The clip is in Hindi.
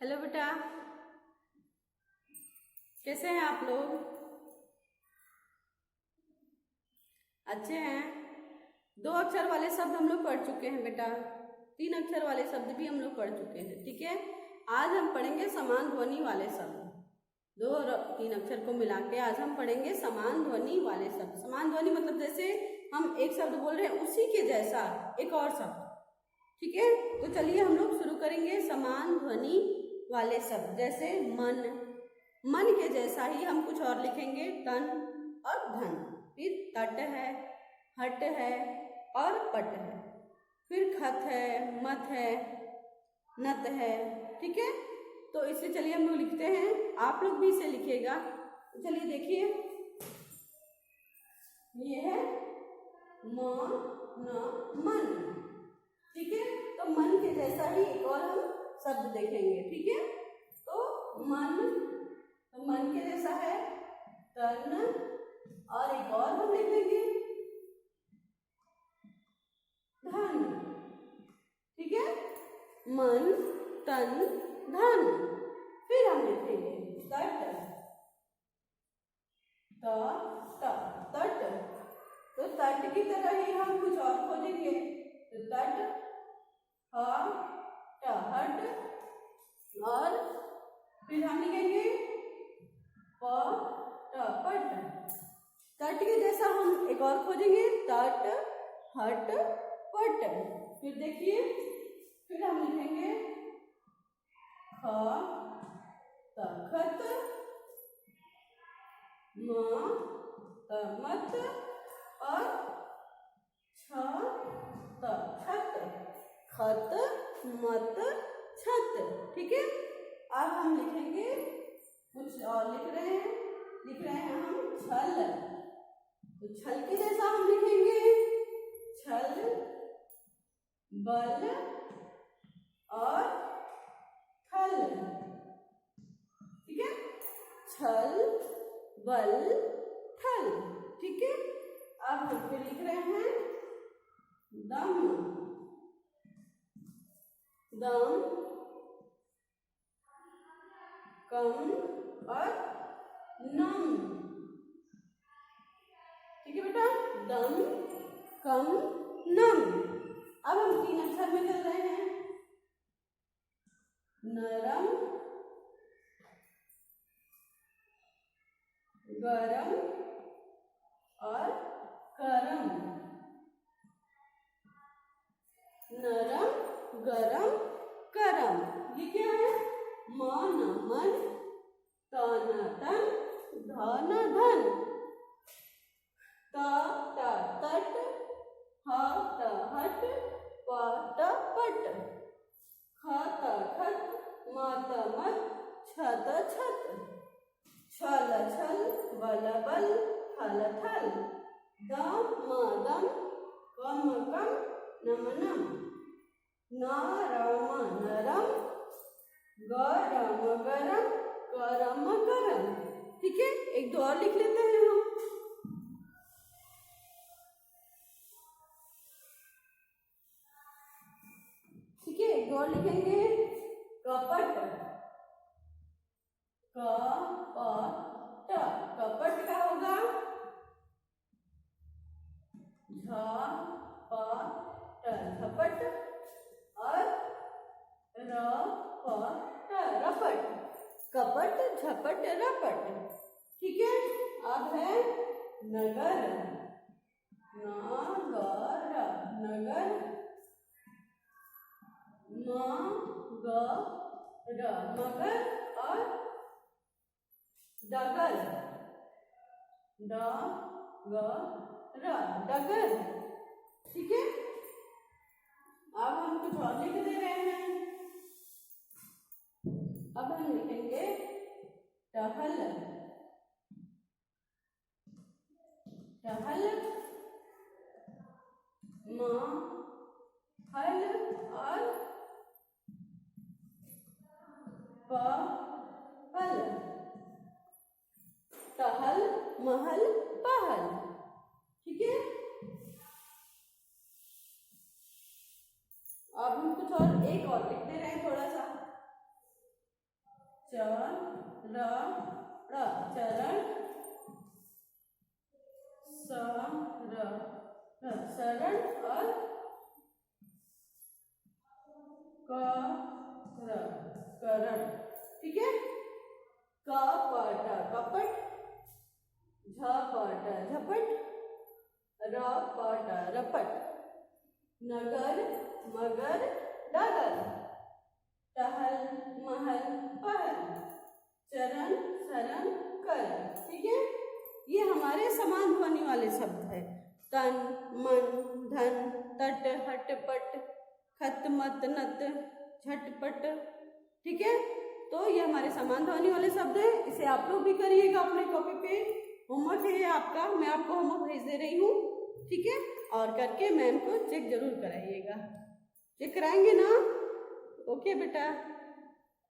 हेलो बेटा, कैसे हैं आप लोग? अच्छे हैं। दो अक्षर वाले शब्द हम लोग पढ़ चुके हैं बेटा। तीन अक्षर वाले शब्द भी हम लोग पढ़ चुके हैं। ठीक है, आज हम पढ़ेंगे समान ध्वनि वाले शब्द। दो और तीन अक्षर को मिला के आज हम पढ़ेंगे समान ध्वनि वाले शब्द। समान ध्वनि मतलब जैसे हम एक शब्द बोल रहे हैं उसी के जैसा एक और शब्द। ठीक है, तो चलिए हम लोग शुरू करेंगे समान ध्वनि वाले शब्द। जैसे मन, मन के जैसा ही हम कुछ और लिखेंगे, तन और धन। फिर तट है, हट है और पट है। फिर खत है, मत है, नत है। ठीक है, तो इससे चलिए हम लोग लिखते हैं, आप लोग भी इसे लिखिएगा। तो चलिए देखिए, ये है मन। ठीक है, तो मन के जैसा ही एक और हम शब्द देखेंगे। ठीक है, तो मन के जैसा है तन, और एक और हम लिख देंगे धन। ठीक है, मन, तन, धन। फिर हम लिखेंगे तट, तट। तो तट की तरह ही हम कुछ और खोजेंगे। तो तट, हट, और फिर हम लिखेंगे पट। तट के जैसा हम एक और खोजेंगे, तट, हट, पट। फिर देखिए, फिर हम लिखेंगे तखत, मत और छत। खत, मत, छत। ठीक है, अब हम लिखेंगे कुछ और लिख रहे हैं हम छल। तो छल के जैसा हम लिखेंगे छल, बल और थल। ठीक है, छल, बल, थल। ठीक है, अब हम फिर लिख रहे हैं दम, कम और नम। ठीक है बेटा, दम, कम, नम। अब हम तीन अक्षर में चल रहे हैं, नरम, गरम और करम। नरम, गरम, करम। ये क्या है? मन, तन, धन, धन। तट, हट, पट, खत, मत, छत, छल, बल, थल, दम, कम, नम। नरम, गरम, करम। ठीक है, एक दो और लिख लेते हैं हम। ठीक है, एक दो और लिखेंगे, कपट। कपट का होगा झपट और रपट। कपट, झपट, रपट। ठीक है, अब है नगर, नगर, मगर और डगर, डगर। ठीक है, अब हम कुछ और लिख दे रहे हैं। अब हम लिखेंगे टहल, हल और पहल। टहल, महल, पहल। ठीक है, अब हम कुछ और एक और लिख दे रहे हैं थोड़ा सा। चरण, चरण, शरण और करण। ठीक है। कपट, कपट, झपट, झपट, रपट, रपट, नगर, मगर, डगर, टहल, महल, पहल, चरण, शरण, कर। ठीक है। ये हमारे समान ध्वनि वाले शब्द है। तन, मन, धन, तट, हट, पट, खत, मत, नत, झटपट। ठीक है। तो ये हमारे समान ध्वनि वाले शब्द हैं। इसे आप लोग भी करिएगा अपने कॉपी पे। होमवर्क है आपका, मैं आपको होमवर्क भेज दे रही हूँ। ठीक है। और करके मैम को चेक जरूर कराइएगा। चेक कराएंगे ना? ओके बेटा।